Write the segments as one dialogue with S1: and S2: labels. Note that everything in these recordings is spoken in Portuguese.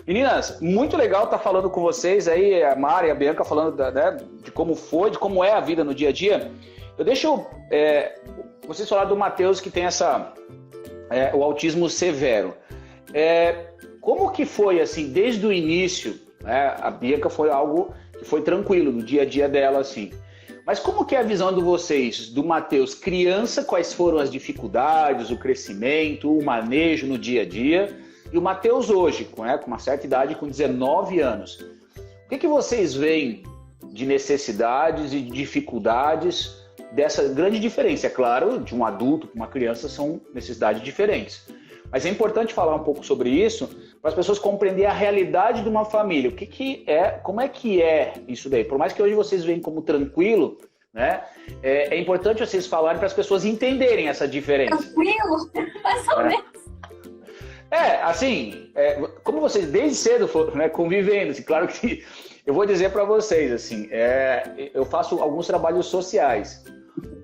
S1: Meninas, muito legal estar falando com vocês aí, a Mari e a Bianca falando né, de como foi, de como é a vida no dia a dia. Eu deixo vocês falar do Matheus que tem o autismo severo. Como que foi, assim, desde o início, né, a Bianca foi algo que foi tranquilo no dia a dia dela, assim. Mas como que é a visão de vocês, do Matheus criança, quais foram as dificuldades, o crescimento, o manejo no dia a dia, e o Matheus hoje, com uma certa idade, com 19 anos. O que vocês veem de necessidades e de dificuldades dessa grande diferença? É claro, de um adulto para uma criança são necessidades diferentes. Mas é importante falar um pouco sobre isso para as pessoas compreenderem a realidade de uma família. Como é que é isso daí? Por mais que hoje vocês veem como tranquilo, né? É importante vocês falarem para as pessoas entenderem essa diferença.
S2: Tranquilo? Mais ou menos.
S1: Como vocês desde cedo foram, né, convivendo, assim, claro que eu vou dizer para vocês, assim, eu faço alguns trabalhos sociais.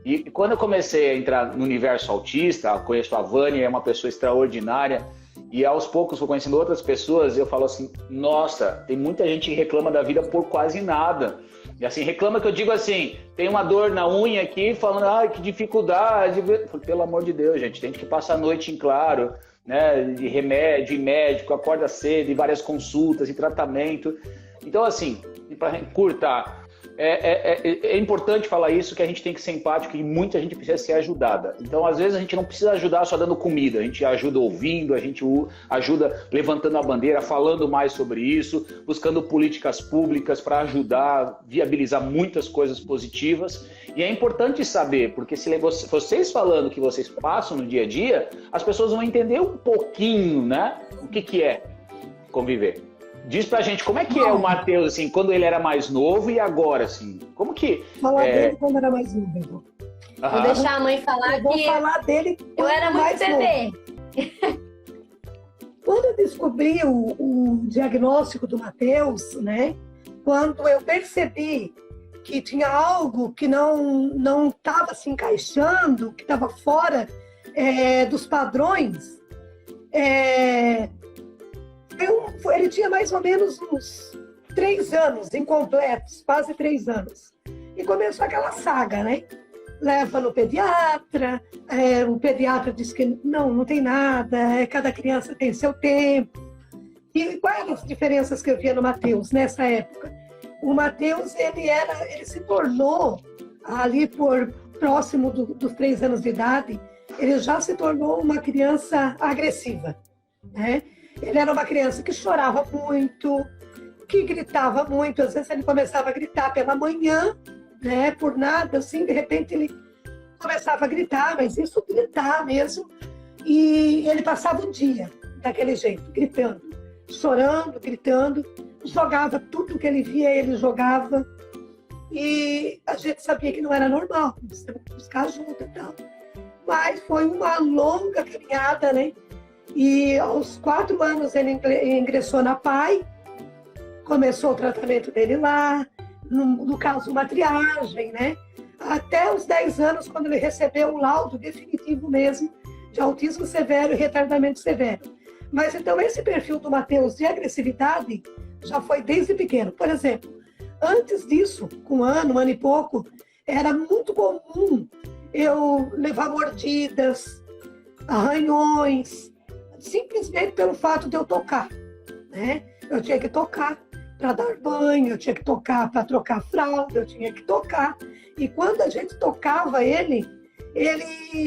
S1: E quando eu comecei a entrar no universo autista, conheço a Vânia, é uma pessoa extraordinária, e aos poucos vou conhecendo outras pessoas, eu falo assim, nossa, tem muita gente que reclama da vida por quase nada. E assim, reclama que eu digo assim, tem uma dor na unha aqui, falando, que dificuldade. Pelo amor de Deus, gente, tem que passar a noite em claro, né, de remédio, e médico, acorda cedo, e várias consultas, e tratamento. Então, assim, para encurtar, é importante falar isso, que a gente tem que ser empático e muita gente precisa ser ajudada. Então, às vezes, a gente não precisa ajudar só dando comida, a gente ajuda ouvindo, a gente ajuda levantando a bandeira, falando mais sobre isso, buscando políticas públicas para ajudar, viabilizar muitas coisas positivas. E é importante saber, porque se vocês falando o que vocês passam no dia a dia, as pessoas vão entender um pouquinho, né, o que é conviver. Diz pra gente, como é que é o Matheus, assim, quando ele era mais novo e agora, assim? Como que...
S3: Falar dele quando era mais novo.
S2: Vou deixar a mãe falar
S3: vou falar dele
S2: eu era muito bebê.
S3: Quando eu descobri o diagnóstico do Matheus, né? Quando eu percebi que tinha algo que não estava se encaixando, que estava fora dos padrões, ele tinha mais ou menos uns 3 anos incompletos, quase 3 anos. E começou aquela saga, né? Leva no pediatra, o pediatra diz que não tem nada, cada criança tem seu tempo. E quais eram as diferenças que eu via no Matheus nessa época? O Matheus, ele se tornou, ali próximo dos 3 anos de idade, ele já se tornou uma criança agressiva, né? Ele era uma criança que chorava muito, que gritava muito. Às vezes ele começava a gritar pela manhã, né? Por nada, assim, de repente ele começava a gritar, mas isso gritar mesmo. E ele passava o dia daquele jeito, gritando, chorando, gritando. Jogava tudo que ele via, ele jogava. E a gente sabia que não era normal, precisava buscar ajuda e tal. Mas foi uma longa caminhada, né? E aos 4 anos ele ingressou na PAI, começou o tratamento dele lá, no caso uma triagem, né? Até os 10 anos, quando ele recebeu o laudo definitivo mesmo de autismo severo e retardamento severo. Mas então esse perfil do Matheus de agressividade já foi desde pequeno. Por exemplo, antes disso, com 1 ano e pouco, era muito comum eu levar mordidas, arranhões, simplesmente pelo fato de eu tocar, né? Eu tinha que tocar para dar banho, eu tinha que tocar para trocar fralda, eu tinha que tocar. E quando a gente tocava ele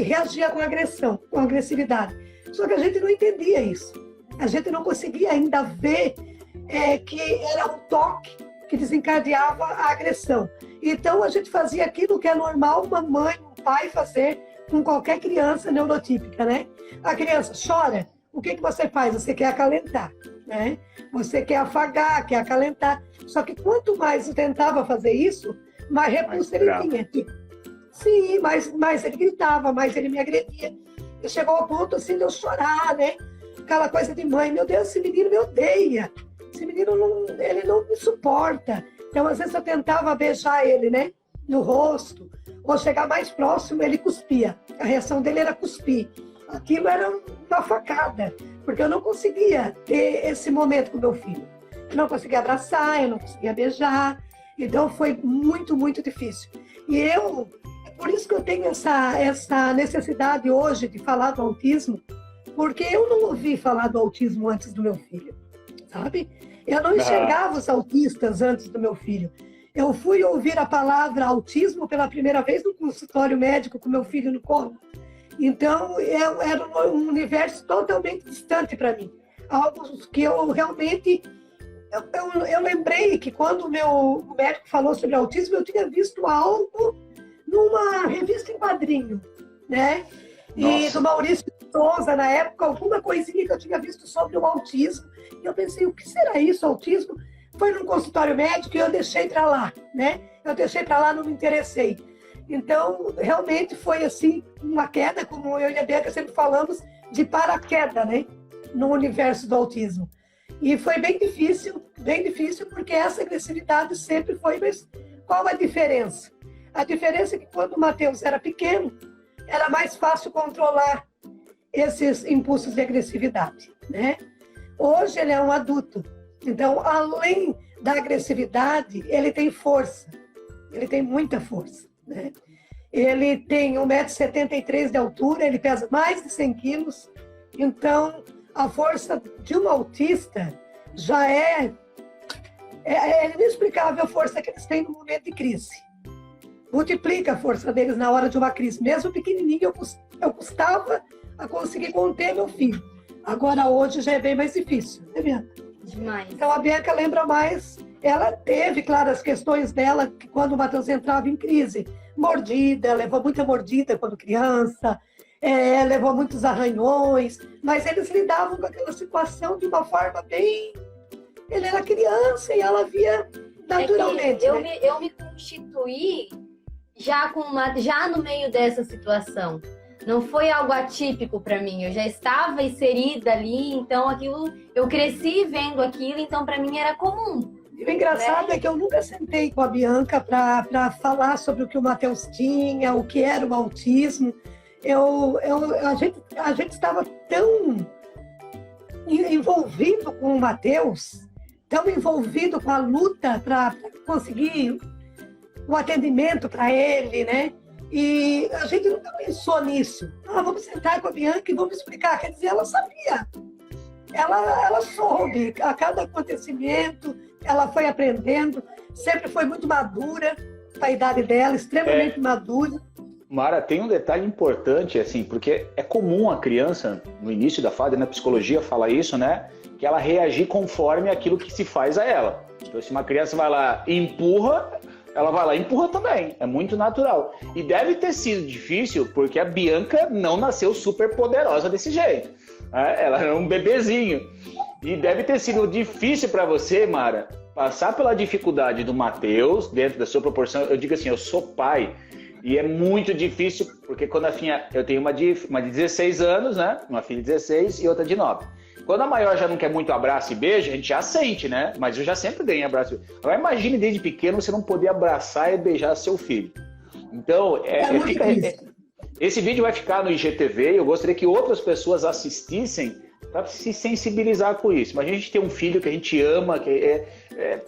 S3: reagia com agressão, com agressividade. Só que a gente não entendia isso. A gente não conseguia ainda ver que era um toque que desencadeava a agressão. Então a gente fazia aquilo que é normal uma mãe, um pai fazer com qualquer criança neurotípica, né? A criança chora. O que você faz? Você quer acalentar, né? Você quer afagar, quer acalentar. Só que quanto mais eu tentava fazer isso, mais repulsa ele tinha. Sim, mais ele gritava, mais ele me agredia. E chegou ao ponto assim de eu chorar, né? Aquela coisa de mãe, meu Deus, esse menino me odeia. Esse menino ele não me suporta. Então, às vezes eu tentava beijar ele, né? No rosto, ou chegar mais próximo, ele cuspia. A reação dele era cuspir. Aquilo era uma facada, porque eu não conseguia ter esse momento com meu filho. Eu não conseguia abraçar, eu não conseguia beijar, então foi muito, muito difícil. E é por isso que eu tenho essa necessidade hoje de falar do autismo, porque eu não ouvi falar do autismo antes do meu filho, sabe? Eu não enxergava os autistas antes do meu filho. Eu fui ouvir a palavra autismo pela primeira vez no consultório médico com meu filho no colo. Então, era um universo totalmente distante para mim. Algo que eu realmente... Eu lembrei que quando o meu médico falou sobre autismo, eu tinha visto algo numa revista em quadrinho, né? E do Maurício de Souza, na época, alguma coisinha que eu tinha visto sobre o autismo. E eu pensei, o que será isso, autismo? Foi num consultório médico e eu deixei para lá, né? Eu deixei para lá, não me interessei. Então, realmente foi assim, uma queda, como eu e a Bianca sempre falamos, de paraquedas, né? No universo do autismo. E foi bem difícil, porque essa agressividade sempre foi, mas qual a diferença? A diferença é que quando o Matheus era pequeno, era mais fácil controlar esses impulsos de agressividade, né? Hoje ele é um adulto, então, além da agressividade, ele tem força, ele tem muita força, né? Ele tem 1,73 m de altura, ele pesa mais de 100 quilos, então a força de um autista já é inexplicável a força que eles têm no momento de crise. Multiplica a força deles na hora de uma crise. Mesmo pequenininho, eu custava a conseguir conter meu filho. Agora, hoje, já é bem mais difícil, né, Bianca?
S2: Demais.
S3: Então, a Bianca lembra mais. Ela teve, claro, as questões dela, que quando o Matheus entrava em crise. Mordida, levou muita mordida quando criança, levou muitos arranhões, mas eles lidavam com aquela situação de uma forma bem... Ele era criança e ela via naturalmente.
S2: Eu me constituí já no meio dessa situação. Não foi algo atípico para mim. Eu já estava inserida ali, então aquilo, eu cresci vendo aquilo, então para mim era comum.
S3: E o engraçado é que eu nunca sentei com a Bianca para falar sobre o que o Matheus tinha, o que era o autismo. A gente estava tão envolvido com o Matheus, tão envolvido com a luta para conseguir o atendimento para ele, né? E a gente nunca pensou nisso. Vamos sentar com a Bianca e vamos explicar. Quer dizer, ela sabia. Ela soube a cada acontecimento, ela foi aprendendo, sempre foi muito madura para a idade dela, extremamente madura.
S1: Mara, tem um detalhe importante, assim, porque é comum a criança, no início da fase, na psicologia fala isso, né? Que ela reagir conforme aquilo que se faz a ela. Então, se uma criança vai lá e empurra, ela vai lá e empurra também. É muito natural. E deve ter sido difícil, porque a Bianca não nasceu super poderosa desse jeito. Ela era um bebezinho. E deve ter sido difícil para você, Mara, passar pela dificuldade do Matheus, dentro da sua proporção. Eu digo assim, eu sou pai. E é muito difícil, porque quando eu tenho uma de 16 anos, né? Uma filha de 16 e outra de 9. Quando a maior já não quer muito abraço e beijo, a gente já sente, né? Mas eu já sempre dei abraço. Agora imagine desde pequeno você não poder abraçar e beijar seu filho. Então, esse vídeo vai ficar no IGTV e eu gostaria que outras pessoas assistissem para se sensibilizar com isso. Mas a gente tem um filho que a gente ama, que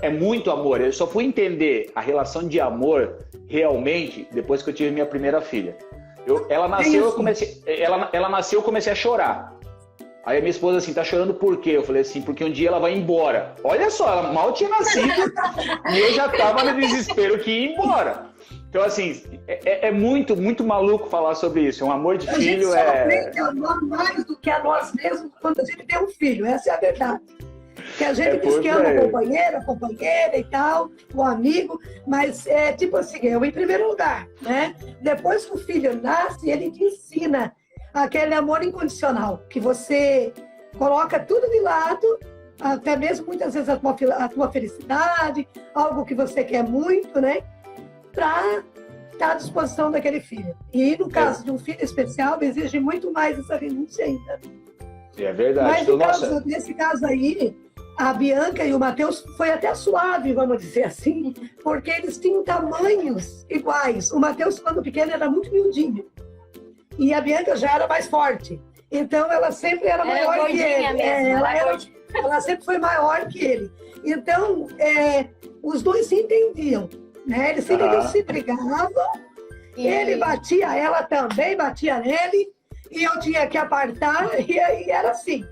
S1: é muito amor. Eu só fui entender a relação de amor realmente depois que eu tive minha primeira filha. Ela nasceu, eu comecei a chorar. Aí a minha esposa assim, tá chorando por quê? Eu falei assim, porque um dia ela vai embora. Olha só, ela mal tinha nascido e eu já tava no desespero que ia embora. Então assim, é muito, muito maluco falar sobre isso. Um amor de filho
S3: A gente aprende a amar mais do que a nós mesmos quando a gente tem um filho, essa é a verdade. Que a gente diz que ama a companheira e tal, o amigo, mas é tipo assim, eu em primeiro lugar, né? Depois que o filho nasce, ele te ensina aquele amor incondicional, que você coloca tudo de lado, até mesmo muitas vezes a tua felicidade, algo que você quer muito, né? Para estar à disposição daquele filho. E no caso de um filho especial, exige muito mais essa renúncia ainda.
S1: É verdade.
S3: Mas nesse caso aí, a Bianca e o Matheus foi até suave, vamos dizer assim, porque eles tinham tamanhos iguais. O Matheus, quando pequeno, era muito miudinho. E a Bianca já era mais forte. Então, ela sempre era maior que ele.
S2: Mesmo,
S3: Ela sempre foi maior que ele. Então, os dois se entendiam, né? Eles se entendiam, se brigavam, ele batia, ela também batia nele, e eu tinha que apartar, e aí era assim.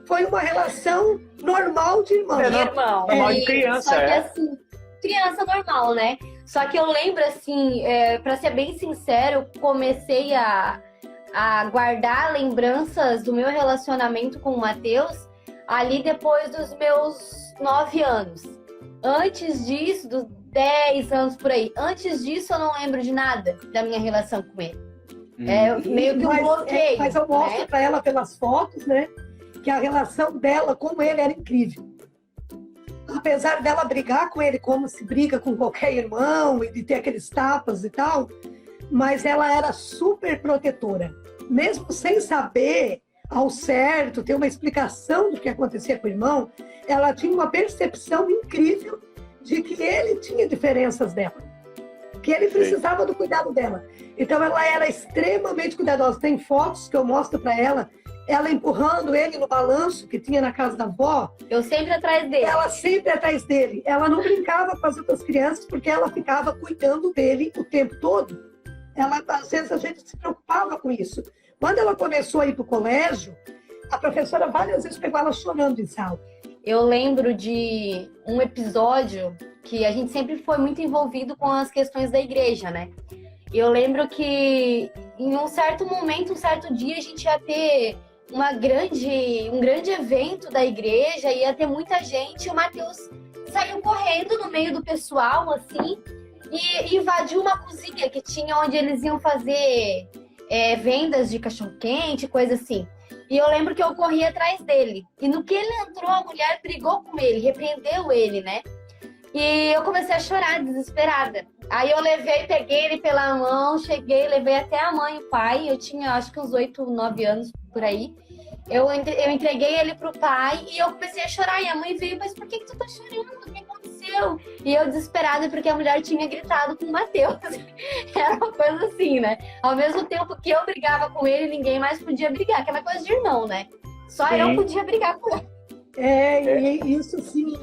S3: Foi uma relação normal de irmão.
S1: Normal de criança,
S2: Só que assim, criança normal, né? Só que eu lembro, assim, pra ser bem sincero, eu comecei a guardar lembranças do meu relacionamento com o Matheus ali depois dos meus 9 anos. Antes disso, dos 10 anos por aí, antes disso eu não lembro de nada da minha relação com ele. Meio que um bloqueio.
S3: Mas eu mostro pra ela pelas fotos, né? Que a relação dela com ele era incrível. Apesar dela brigar com ele como se briga com qualquer irmão e de ter aqueles tapas e tal, mas ela era super protetora. Mesmo sem saber ao certo, ter uma explicação do que acontecia com o irmão, ela tinha uma percepção incrível de que ele tinha diferenças dela, que ele precisava do cuidado dela. Então ela era extremamente cuidadosa. Tem fotos que eu mostro para ela empurrando ele no balanço que tinha na casa da avó.
S2: Eu sempre atrás dele.
S3: Ela sempre atrás dele. Ela não brincava com as outras crianças porque ela ficava cuidando dele o tempo todo. Às vezes a gente se preocupava com isso. Quando ela começou a ir para o colégio, a professora várias vezes pegou ela chorando em sala.
S2: Eu lembro de um episódio que a gente sempre foi muito envolvido com as questões da igreja, né? Eu lembro que em um certo momento, um certo dia, a gente ia ter um grande evento da igreja, ia ter muita gente, e o Matheus saiu correndo no meio do pessoal, assim, e invadiu uma cozinha que tinha onde eles iam fazer vendas de cachorro-quente, coisa assim. E eu lembro que eu corri atrás dele. E no que ele entrou, a mulher brigou com ele, repreendeu ele, né? E eu comecei a chorar, desesperada. Aí eu peguei ele pela mão, levei até a mãe e o pai. Eu tinha, acho que uns 8, 9 anos por aí. Eu entreguei ele pro pai e eu comecei a chorar. E a mãe veio, mas por que tu tá chorando? O que aconteceu? E eu desesperada porque a mulher tinha gritado com o Matheus. Era uma coisa assim, né? Ao mesmo tempo que eu brigava com ele, ninguém mais podia brigar. Aquela coisa de irmão, né? Só
S1: Sim.
S2: eu podia brigar com ele.
S3: E isso sim...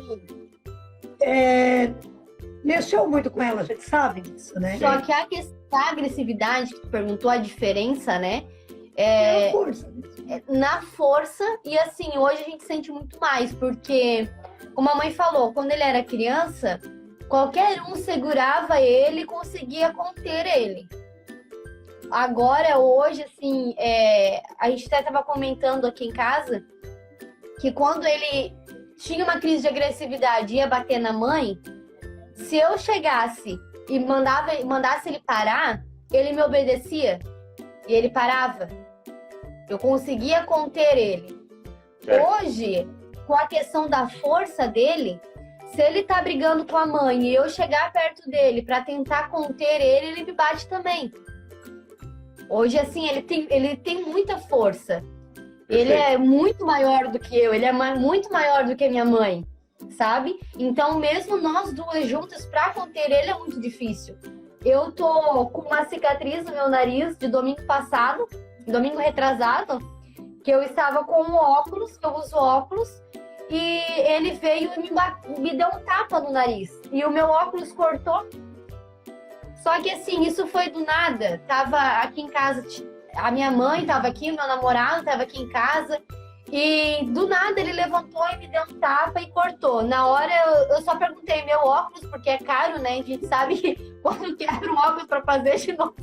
S3: mexeu muito com ela, a gente sabe disso, né?
S2: Só que a questão da agressividade, que tu perguntou a diferença, né? Na força, e assim, hoje a gente sente muito mais, porque, como a mãe falou, quando ele era criança, qualquer um segurava ele e conseguia conter ele. Agora, hoje, assim, a gente até estava comentando aqui em casa que quando ele tinha uma crise de agressividade e ia bater na mãe, se eu chegasse e mandasse ele parar, ele me obedecia e ele parava. Eu conseguia conter ele. Hoje, com a questão da força dele, se ele tá brigando com a mãe e eu chegar perto dele para tentar conter ele me bate também. Hoje, assim, ele tem muita força. Ele é muito maior do que eu, ele é muito maior do que a minha mãe, sabe? Então, mesmo nós duas juntas, pra conter ele é muito difícil. Eu tô com uma cicatriz no meu nariz de domingo passado, domingo retrasado, que eu estava com um óculos, que eu uso óculos, e ele veio e me deu um tapa no nariz. E o meu óculos cortou. Só que assim, isso foi do nada. Tava aqui em casa... A minha mãe estava aqui, o meu namorado estava aqui em casa e do nada ele levantou e me deu um tapa e cortou. Na hora eu só perguntei meu óculos, porque é caro, né? A gente sabe que quando quebra um óculos para fazer de novo.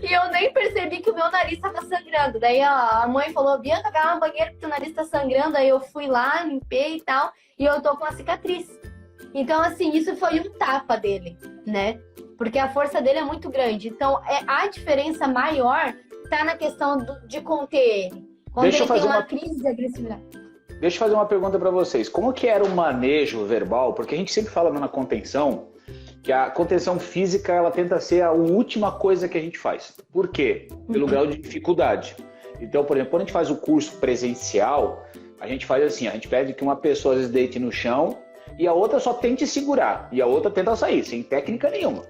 S2: E eu nem percebi que o meu nariz estava sangrando. Daí a mãe falou, Bianca, vai lá no banheiro que teu nariz está sangrando. Aí eu fui lá, limpei e tal, e eu tô com uma cicatriz. Então, assim, isso foi um tapa dele, né? Porque a força dele é muito grande. Então, a diferença maior tá na questão de conter ele. Quando ele tem uma crise de agressividade.
S1: Deixa eu fazer uma pergunta para vocês. Como que era o manejo verbal? Porque a gente sempre fala na contenção que a contenção física ela tenta ser a última coisa que a gente faz. Por quê? Pelo grau de dificuldade. Então, por exemplo, quando a gente faz o curso presencial, a gente faz assim, a gente pede que uma pessoa às vezes deite no chão e a outra só tente segurar. E a outra tenta sair, sem técnica nenhuma.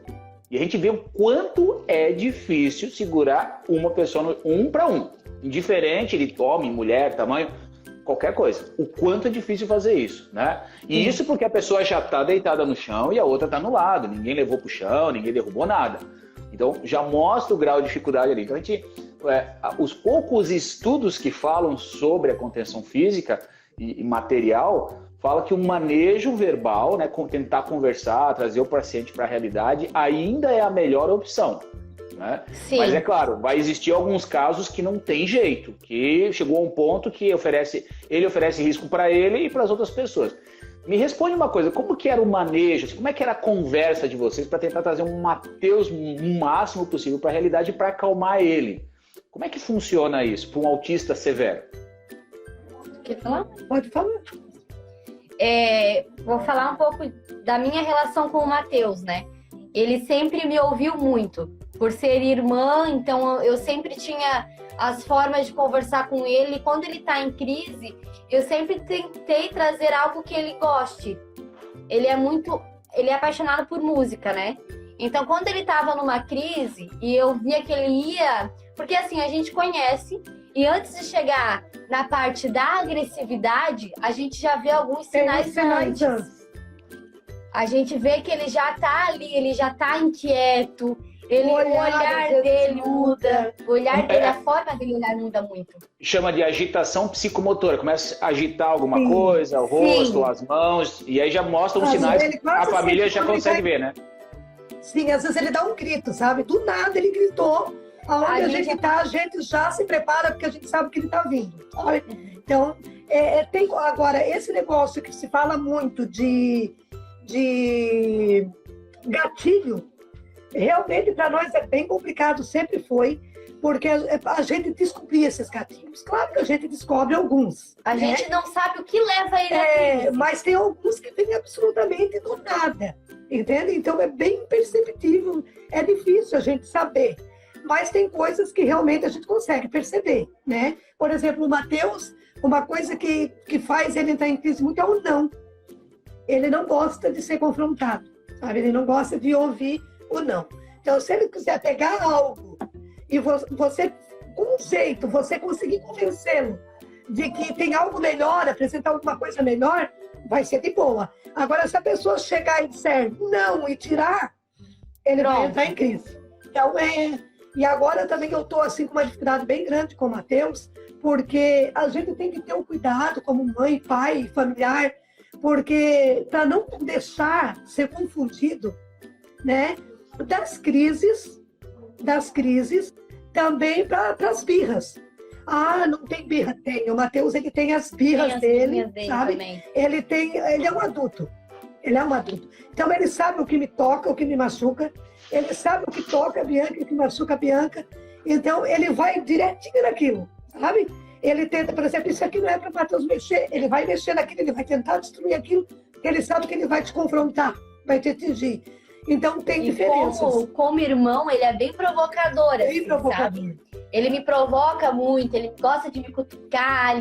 S1: E a gente vê o quanto é difícil segurar uma pessoa um para um. Indiferente, ele homem, mulher, tamanho, qualquer coisa. O quanto é difícil fazer isso, né? E isso porque a pessoa já está deitada no chão e a outra está no lado. Ninguém levou para o chão, ninguém derrubou nada. Então, já mostra o grau de dificuldade ali. Então, a gente, os poucos estudos que falam sobre a contenção física e material, fala que o manejo verbal, né, tentar conversar, trazer o paciente para a realidade, ainda é a melhor opção. Né?
S2: Sim.
S1: Mas é claro, vai existir alguns casos que não tem jeito, que chegou a um ponto que ele oferece risco para ele e para as outras pessoas. Me responde uma coisa, como que era o manejo, como é que era a conversa de vocês para tentar trazer um Matheus o máximo possível para a realidade para acalmar ele? Como é que funciona isso para um autista severo?
S2: Quer falar?
S3: Pode falar.
S2: Vou falar um pouco da minha relação com o Matheus, né? Ele sempre me ouviu muito. Por ser irmã, então eu sempre tinha as formas de conversar com ele. E quando ele está em crise, eu sempre tentei trazer algo que ele goste. Ele é apaixonado por música, né? Então, quando ele estava numa crise e eu via que ele ia... Porque assim, a gente conhece e antes de chegar na parte da agressividade, a gente já vê alguns sinais antes. A gente vê que ele já tá ali, ele já tá inquieto, o olhar dele muda, o olhar dele, a forma dele olhar muda muito.
S1: Chama de agitação psicomotora, começa a agitar alguma coisa, o rosto, as mãos, e aí já mostra os sinais que a família já consegue ver, né?
S3: Sim, às vezes ele dá um grito, sabe? Do nada ele gritou, aonde a gente tá, a gente já se prepara porque a gente sabe que ele tá vindo, sabe? Então, tem agora, esse negócio que se fala muito de gatilho, realmente para nós é bem complicado, sempre foi, porque a gente descobrir esses gatilhos. Claro que a gente descobre alguns.
S2: A gente não sabe o que leva ele a isso.
S3: Mas tem alguns que vêm absolutamente do nada, entende? Então é bem imperceptível, é difícil a gente saber. Mas tem coisas que realmente a gente consegue perceber, né? Por exemplo, o Matheus, uma coisa que faz ele entrar em crise muito é o não. Ele não gosta de ser confrontado, sabe? Ele não gosta de ouvir o não. Então, se ele quiser pegar algo e você, com um jeito, você conseguir convencê-lo de que tem algo melhor, apresentar alguma coisa melhor, vai ser de boa. Agora, se a pessoa chegar e disser não e tirar, ele vai entrar em crise. Então, E agora também eu estou assim, com uma dificuldade bem grande com o Matheus, porque a gente tem que ter um cuidado como mãe, pai, familiar, porque para não deixar ser confundido, né, das crises também para as birras. Ah, não tem birra? Tem. O Matheus, ele tem as birras dele, sabe? Também. Ele é um adulto. Então ele sabe o que me toca, o que me machuca. Ele sabe o que toca a Bianca, o que machuca a Bianca. Então ele vai direitinho naquilo, sabe? Ele tenta, por exemplo, isso aqui não é para o Matheus mexer, ele vai mexer naquilo, ele vai tentar destruir aquilo, porque ele sabe que ele vai te confrontar, vai te atingir. Então tem diferenças.
S2: Como irmão, ele é bem provocador. Bem provocador. Sabe? Ele me provoca muito, ele gosta de me cutucar,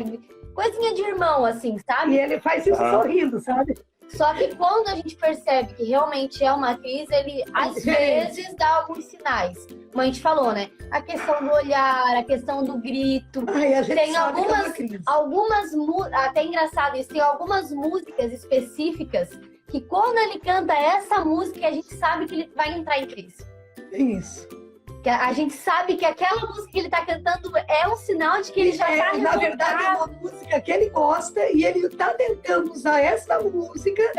S2: coisinha de irmão, assim, sabe?
S3: E ele faz isso sorrindo, sabe?
S2: Só que quando a gente percebe que realmente é uma crise, ele às vezes dá alguns sinais. Como a gente falou, né? A questão do olhar, a questão do grito.
S3: A gente
S2: tem
S3: sabe
S2: algumas até engraçado isso, tem algumas músicas específicas que quando ele canta essa música, a gente sabe que ele vai entrar em crise.
S3: Isso.
S2: A gente sabe que aquela música que ele tá cantando é um sinal de que ele já tá revoltado.
S3: Na verdade, é uma música que ele gosta e ele tá tentando usar essa música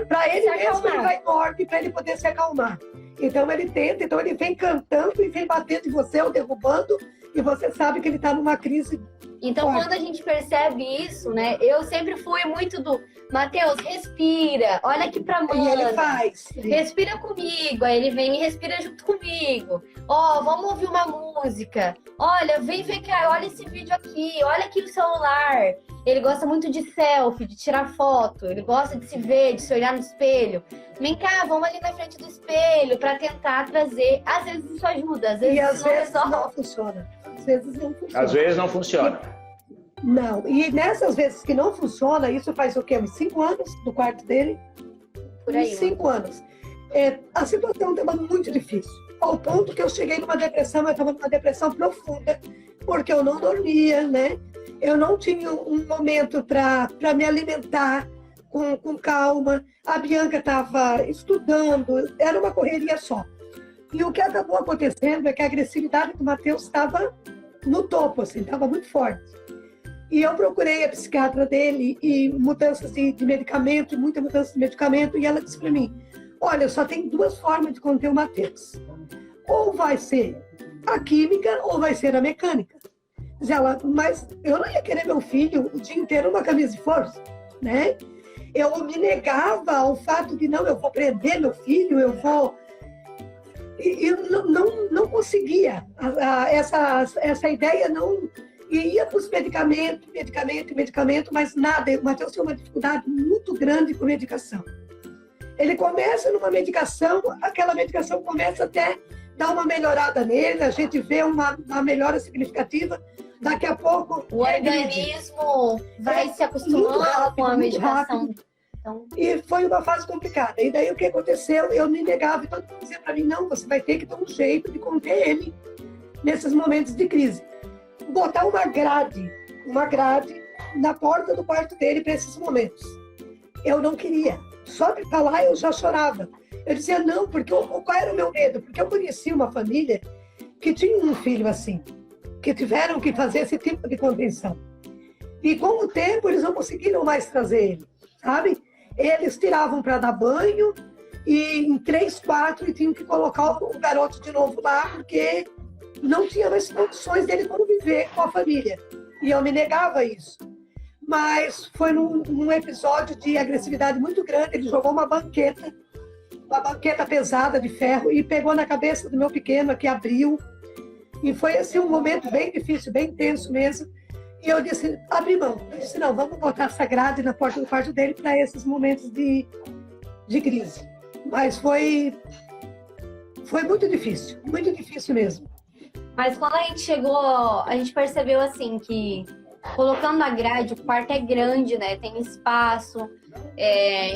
S3: pra ele mesmo, ele vai embora pra ele poder se acalmar. Então ele tenta, então ele vem cantando e vem batendo em você ou derrubando e você sabe que ele tá numa crise.
S2: Então, quando a gente percebe isso, né? Eu sempre fui muito do Matheus, respira, olha aqui pra mãe.
S3: E ele faz.
S2: Respira comigo. Aí ele vem e respira junto comigo. Vamos ouvir uma música. Olha, vem ver que olha esse vídeo aqui, olha aqui o celular. Ele gosta muito de selfie, de tirar foto. Ele gosta de se ver, de se olhar no espelho. Vem cá, vamos ali na frente do espelho pra tentar trazer. Às vezes isso ajuda, às vezes
S3: não funciona.
S1: Às vezes não funciona.
S3: Não, e nessas vezes que não funciona, isso faz o quê? Uns 5 anos do quarto dele?
S2: Por aí.
S3: Uns 5 anos. a situação estava muito difícil, ao ponto que eu cheguei numa depressão, eu estava numa depressão profunda, porque eu não dormia, né? Eu não tinha um momento para me alimentar com calma. A Bianca estava estudando, era uma correria só. E o que acabou acontecendo é que a agressividade do Matheus estava no topo, assim, estava muito forte. E eu procurei a psiquiatra dele e mudanças de medicamento, muita mudança de medicamento, e ela disse para mim, olha, só tem duas formas de conter o Matheus. Ou vai ser a química ou vai ser a mecânica. Diz ela, mas eu não ia querer meu filho o dia inteiro numa camisa de força, né? Eu me negava ao fato de, não, eu vou prender meu filho, eu vou... E eu não conseguia. Essa ideia não... E ia para os medicamento, mas nada. O Matheus tem uma dificuldade muito grande com medicação. Ele começa numa medicação, aquela medicação começa até dar uma melhorada nele, a gente vê uma melhora significativa. Daqui a pouco...
S2: O organismo vai se acostumando rápido, com a medicação. Então...
S3: E foi uma fase complicada. E daí o que aconteceu? Eu me negava e todo mundo dizia para mim, não, você vai ter que dar um jeito de conter ele nesses momentos de crise. Botar uma grade na porta do quarto dele para esses momentos. Eu não queria. Só de estar lá eu já chorava. Eu dizia não, porque qual era o meu medo? Porque eu conheci uma família que tinha um filho assim, que tiveram que fazer esse tipo de contenção. E com o tempo eles não conseguiram mais trazer ele, sabe? Eles tiravam para dar banho e em 3, 4 e tinham que colocar o garoto de novo lá, porque não tinha mais condições dele conviver com a família. E eu me negava a isso. Mas foi num episódio de agressividade muito grande, ele jogou uma banqueta pesada de ferro e pegou na cabeça do meu pequeno, que abriu. E foi assim um momento bem difícil, bem tenso mesmo. E eu disse, abri mão. Eu disse, não, vamos botar essa grade na porta do quarto dele para esses momentos de crise. Mas foi muito difícil mesmo.
S2: Mas quando a gente chegou, a gente percebeu assim que colocando a grade, o quarto é grande, né? Tem espaço.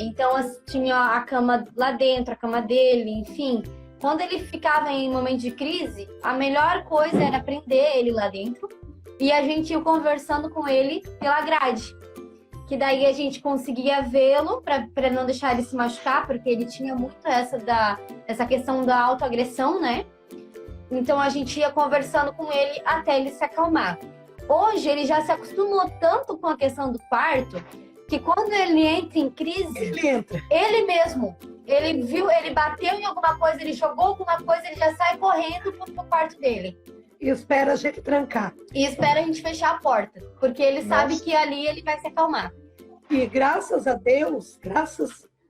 S2: Então tinha a cama lá dentro, a cama dele, enfim. Quando ele ficava em momento de crise, a melhor coisa era prender ele lá dentro e a gente ia conversando com ele pela grade. Que daí a gente conseguia vê-lo para não deixar ele se machucar, porque ele tinha muito essa questão da autoagressão, né? Então a gente ia conversando com ele até ele se acalmar. Hoje ele já se acostumou tanto com a questão do quarto que quando ele entra em crise, ele mesmo, ele viu, ele bateu em alguma coisa, ele jogou alguma coisa, ele já sai correndo pro quarto dele.
S3: E espera a gente trancar.
S2: E espera a gente fechar a porta, porque ele sabe que ali ele vai se acalmar.
S3: E graças a Deus,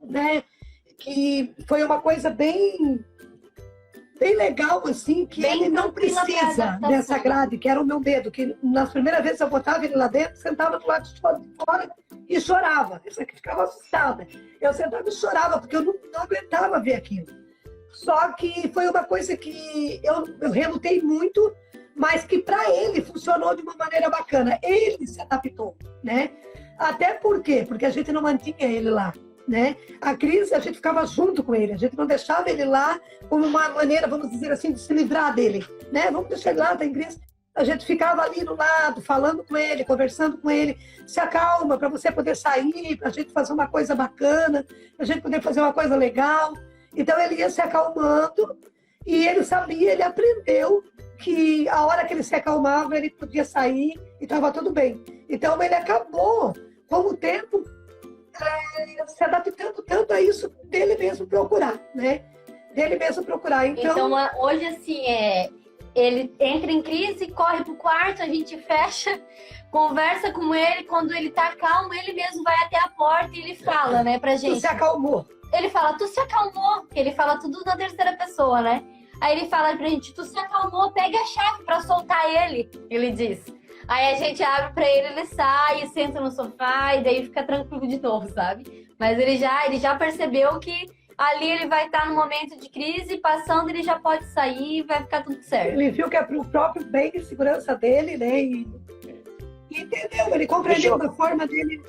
S3: né, que foi uma coisa bem legal, assim, que bem ele não precisa dessa grade, que era o meu medo, que nas primeiras vezes eu botava ele lá dentro, sentava do lado de fora e chorava. Isso aqui ficava assustada. Eu sentava e chorava, porque eu não aguentava ver aquilo. Só que foi uma coisa que eu relutei muito, mas que para ele funcionou de uma maneira bacana. Ele se adaptou, né? Até por quê? Porque a gente não mantinha ele lá, né? A crise, a gente ficava junto com ele, a gente não deixava ele lá como uma maneira, vamos dizer assim, de se livrar dele, né? Vamos deixar ele lá, tá em crise. A gente ficava ali do lado, falando com ele, conversando com ele, se acalma para você poder sair, para a gente fazer uma coisa bacana, para a gente poder fazer uma coisa legal. Então ele ia se acalmando e ele sabia, ele aprendeu que a hora que ele se acalmava, ele podia sair e estava tudo bem. Então ele acabou, com o tempo, se adaptando tanto a isso dele mesmo procurar, né? Dele mesmo procurar. Então
S2: hoje, assim, ele entra em crise, corre pro quarto, a gente fecha, conversa com ele, quando ele tá calmo, ele mesmo vai até a porta e ele fala, né, pra gente.
S3: Tu se acalmou.
S2: Ele fala, tu se acalmou, porque ele fala tudo na terceira pessoa, né? Aí ele fala pra gente, tu se acalmou, pega a chave pra soltar ele diz. Aí a gente abre pra ele sai, senta no sofá e daí fica tranquilo de novo, sabe? Mas ele já percebeu que ali ele vai estar no momento de crise, passando ele já pode sair e vai ficar tudo certo.
S3: Ele viu que é pro próprio bem e segurança dele, né? E entendeu, ele compreendeu da forma dele.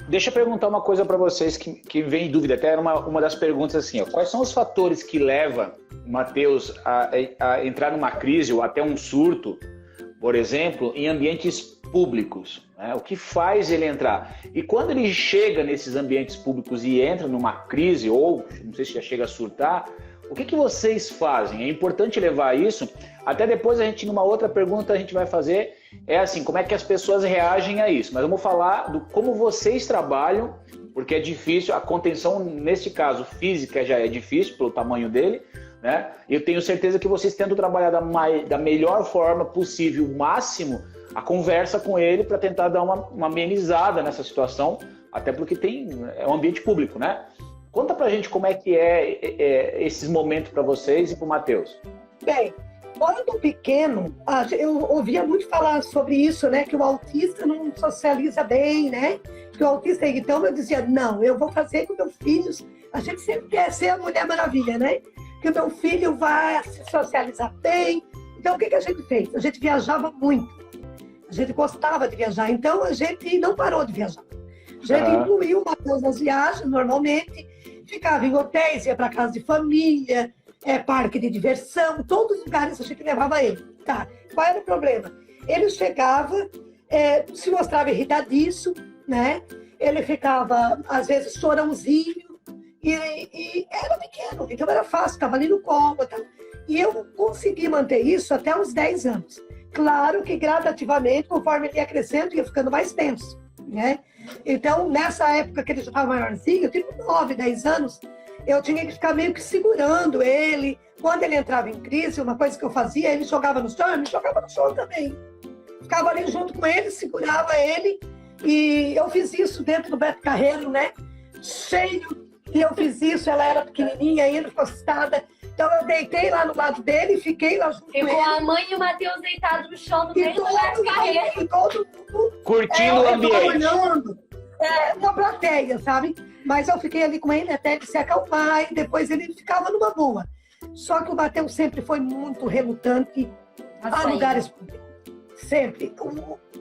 S1: Deixa eu perguntar uma coisa para vocês que vem em dúvida, até era uma das perguntas assim, ó, quais são os fatores que levam o Matheus a entrar numa crise ou até um surto, por exemplo, em ambientes públicos, né? O que faz ele entrar? E quando ele chega nesses ambientes públicos e entra numa crise, ou não sei se já chega a surtar, o que vocês fazem? É importante levar isso. Até depois numa outra pergunta a gente vai fazer, é assim, como é que as pessoas reagem a isso? Mas vamos falar do como vocês trabalham, porque é difícil, a contenção, nesse caso, física já é difícil, pelo tamanho dele, né? Eu tenho certeza que vocês tentam trabalhar da melhor forma possível, o máximo, a conversa com ele para tentar dar uma amenizada nessa situação, até porque é um ambiente público, né? Conta pra gente como é que esses momentos para vocês e pro Matheus.
S3: Bem, quando pequeno, eu ouvia muito falar sobre isso, né? Que o autista não socializa bem, né? Que o autista... Então eu dizia, não, eu vou fazer com meus filhos. A gente sempre quer ser a Mulher Maravilha, né? Que o meu filho vai se socializar bem. Então o que a gente fez? A gente viajava muito. A gente gostava de viajar. Então a gente não parou de viajar. A gente incluiu o Matheus nas viagens, normalmente. Ficava em hotéis, ia para casa de família, parque de diversão, todos os lugares a gente levava ele. Tá, qual era o problema? Ele chegava, se mostrava irritadiço, né? Ele ficava, às vezes, chorãozinho, e era pequeno, então era fácil, estava ali no colo. Tá? E eu consegui manter isso até uns 10 anos. Claro que gradativamente, conforme ele ia crescendo, ia ficando mais tenso, né? Então, nessa época que ele já estava maiorzinho, eu tinha 9, 10 anos, eu tinha que ficar meio que segurando ele. Quando ele entrava em crise, uma coisa que eu fazia, ele jogava no chão, eu me jogava no chão também. Ficava ali junto com ele, segurava ele, e eu fiz isso dentro do Beto Carreiro, né? Cheio, e eu fiz isso, ela era pequenininha ainda, encostada. Então eu deitei lá no lado dele, fiquei lá junto com ele.
S2: Ficou a mãe e o Matheus deitados no chão no meio do Beto Carreiro.
S3: E todo mundo
S1: curtindo o ambiente.
S3: Olhando, uma plateia, sabe? Mas eu fiquei ali com ele até ele se acalmar e depois ele ficava numa boa. Só que o Matheus sempre foi muito relutante a lugares públicos. Sempre.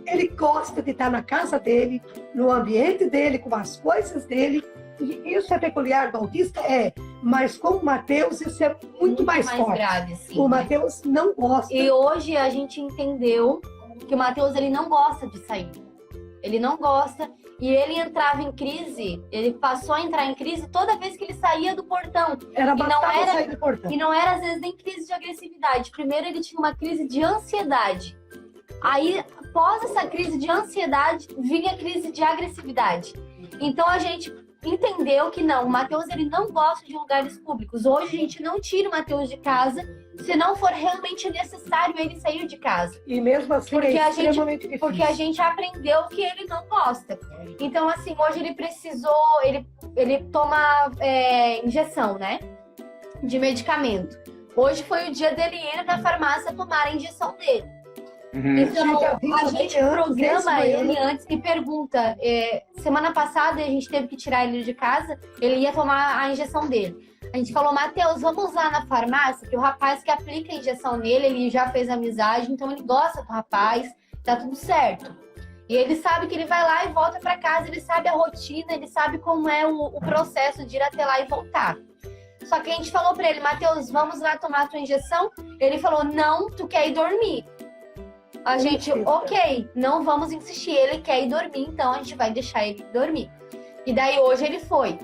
S3: Ele gosta de estar na casa dele, no ambiente dele, com as coisas dele. E isso é peculiar do autista? Mas com o Matheus isso é muito mais forte.
S2: Grave, sim,
S3: o Matheus não gosta.
S2: E hoje a gente entendeu que o Matheus ele não gosta de sair. Ele não gosta. E ele entrava em crise, ele passou a entrar em crise toda vez que ele saía do portão.
S3: Bastava sair do portão.
S2: E não era, às vezes, nem crise de agressividade. Primeiro, ele tinha uma crise de ansiedade. Aí, após essa crise de ansiedade, vinha a crise de agressividade. Então, a gente entendeu que não, o Matheus ele não gosta de lugares públicos. Hoje, a gente não tira o Matheus de casa se não for realmente necessário ele sair de casa.
S3: E mesmo assim extremamente difícil.
S2: Porque a gente aprendeu que ele não gosta. Então, assim, hoje ele precisou... Ele toma injeção, né? De medicamento. Hoje foi o dia dele ir na farmácia tomar a injeção dele.
S1: Uhum.
S2: Então, a gente programa ele antes e pergunta. Semana passada, a gente teve que tirar ele de casa, ele ia tomar a injeção dele. A gente falou, Matheus, vamos lá na farmácia, que o rapaz que aplica a injeção nele, ele já fez amizade, então ele gosta do rapaz, tá tudo certo. E ele sabe que ele vai lá e volta para casa, ele sabe a rotina, ele sabe como é o processo de ir até lá e voltar. Só que a gente falou para ele, Matheus, vamos lá tomar a tua injeção? Ele falou, não, tu quer ir dormir. A gente, ok, não vamos insistir, ele quer ir dormir, então a gente vai deixar ele dormir. E daí hoje ele foi,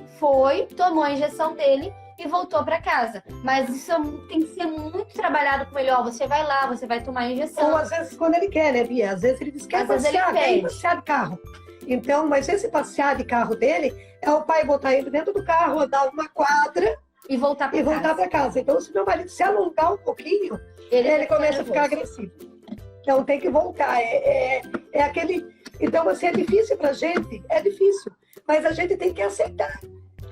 S2: tomou a injeção dele e voltou para casa. Mas isso tem que ser muito trabalhado com ele. Ó, você vai lá, você vai tomar a injeção.
S3: Ou às vezes quando ele quer, né, Bia? Às vezes ele diz que quer passear, quer ir passear de carro. Então, mas esse passear de carro dele é o pai botar ele dentro do carro, dar uma quadra
S2: e voltar para
S3: casa. Então, se meu marido se alongar um pouquinho, ele começa a ficar agressivo. Então tem que voltar. É aquele. Então, assim, é difícil pra gente, é difícil. Mas a gente tem que aceitar.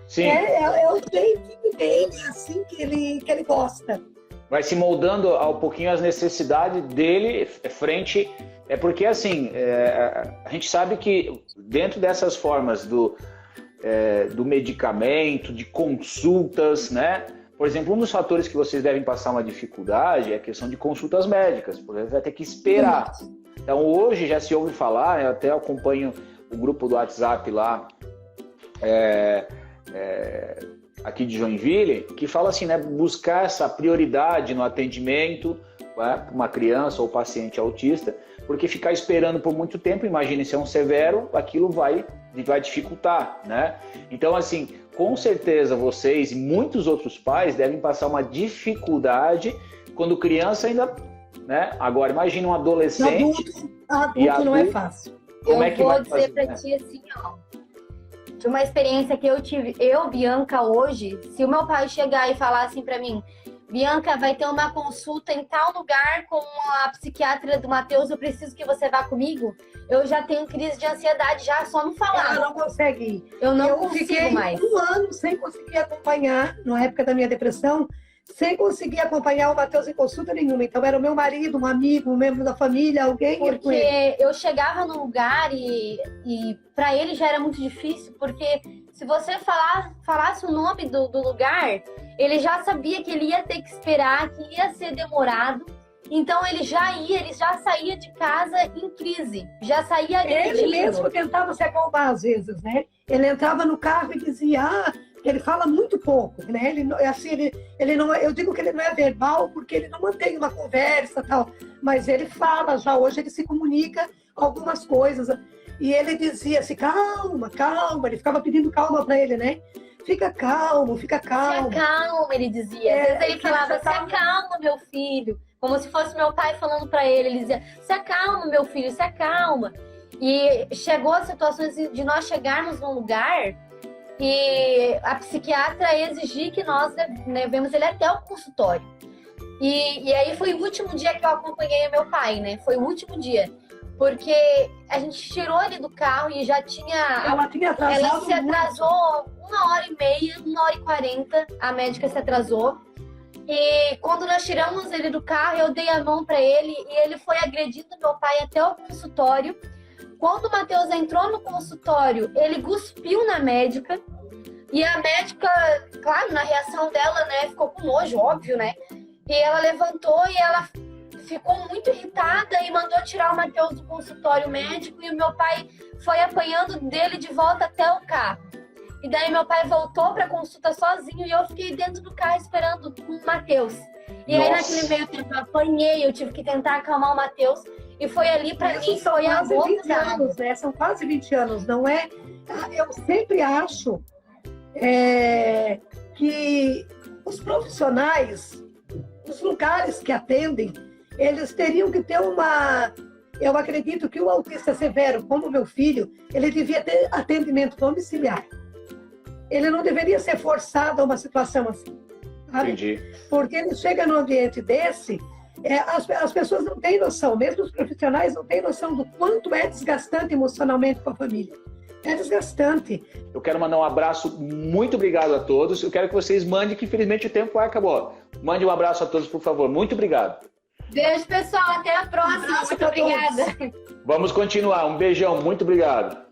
S1: Sim.
S3: É o jeitinho dele, assim, que ele gosta.
S1: Vai se moldando ao pouquinho as necessidades dele frente. Porque, assim, a gente sabe que dentro dessas formas do medicamento, de consultas, né? Por exemplo, um dos fatores que vocês devem passar uma dificuldade é a questão de consultas médicas, porque vai ter que esperar. Então, hoje já se ouve falar, eu até acompanho o grupo do WhatsApp lá, aqui de Joinville, que fala assim, né, buscar essa prioridade no atendimento, né, uma criança ou paciente autista, porque ficar esperando por muito tempo, imagine se é um severo, aquilo vai dificultar, né? Então, assim, com certeza vocês e muitos outros pais devem passar uma dificuldade quando criança ainda, né? Agora, imagine um adolescente
S3: adulto não é fácil.
S1: Como é que
S2: eu
S1: vai
S2: vou dizer
S1: fazer,
S2: pra
S1: né?
S2: ti assim, ó. De uma experiência que eu tive, Bianca, hoje, se o meu pai chegar e falar assim pra mim, Bianca, vai ter uma consulta em tal lugar com a psiquiatra do Matheus, eu preciso que você vá comigo, eu já tenho crise de ansiedade, já só não falar.
S3: Ela não consegue ir.
S2: Eu não
S3: Eu
S2: consigo
S3: fiquei
S2: mais.
S3: 1 ano sem conseguir acompanhar, na época da minha depressão, sem conseguir acompanhar o Matheus em consulta nenhuma. Então era o meu marido, um amigo, um membro da família, alguém ia com ele.
S2: Porque eu chegava no lugar e para ele já era muito difícil, porque se você falasse o nome do lugar, ele já sabia que ele ia ter que esperar, que ia ser demorado. Então ele já saía de casa em crise, já saía agredindo.
S3: Ele mesmo tentava se acalmar às vezes, né? Ele entrava no carro e dizia, ele fala muito pouco, né? Ele não, eu digo que ele não é verbal porque ele não mantém uma conversa tal, mas ele fala já, hoje ele se comunica algumas coisas. E ele dizia assim, calma, calma, ele ficava pedindo calma para ele, né? Fica calmo, fica calmo.
S2: Se acalma, ele dizia. Às vezes ele falava, se acalma, meu filho. Como se fosse meu pai falando para ele. Ele dizia, se acalma, meu filho, se acalma. E chegou a situações de nós chegarmos num lugar e a psiquiatra exigir que nós levemos ele até o consultório. E aí foi o último dia que eu acompanhei meu pai, né? Foi o último dia. Porque a gente tirou ele do carro e já tinha... Ela se atrasou 1h30, 1h40, a médica se atrasou. E quando nós tiramos ele do carro, eu dei a mão para ele e ele foi agredindo meu pai até o consultório. Quando o Matheus entrou no consultório, ele cuspiu na médica. E a médica, claro, na reação dela, né, ficou com nojo, óbvio, né? E ela levantou e ela ficou muito irritada e mandou tirar o Matheus do consultório médico. E o meu pai foi apanhando dele de volta até o carro. E daí meu pai voltou para a consulta sozinho e eu fiquei dentro do carro esperando o Matheus. E aí naquele meio tempo eu apanhei, eu tive que tentar acalmar o Matheus. E foi ali para mim, foi a gota
S3: 20 anos, né? São quase 20 anos, não é? Eu sempre acho que os profissionais, os lugares que atendem, eles teriam que ter uma... Eu acredito que o autista severo, como meu filho, ele devia ter atendimento domiciliar. Ele não deveria ser forçado a uma situação assim. Sabe? Entendi. Porque ele chega num ambiente desse, as pessoas não têm noção, mesmo os profissionais não têm noção do quanto é desgastante emocionalmente para a família. É desgastante.
S1: Eu quero mandar um abraço, muito obrigado a todos. Eu quero que vocês mandem, que infelizmente o tempo acabou. Mande um abraço a todos, por favor. Muito obrigado.
S2: Beijo, pessoal. Até a próxima. Muito obrigada.
S1: Vamos continuar. Um beijão. Muito obrigado.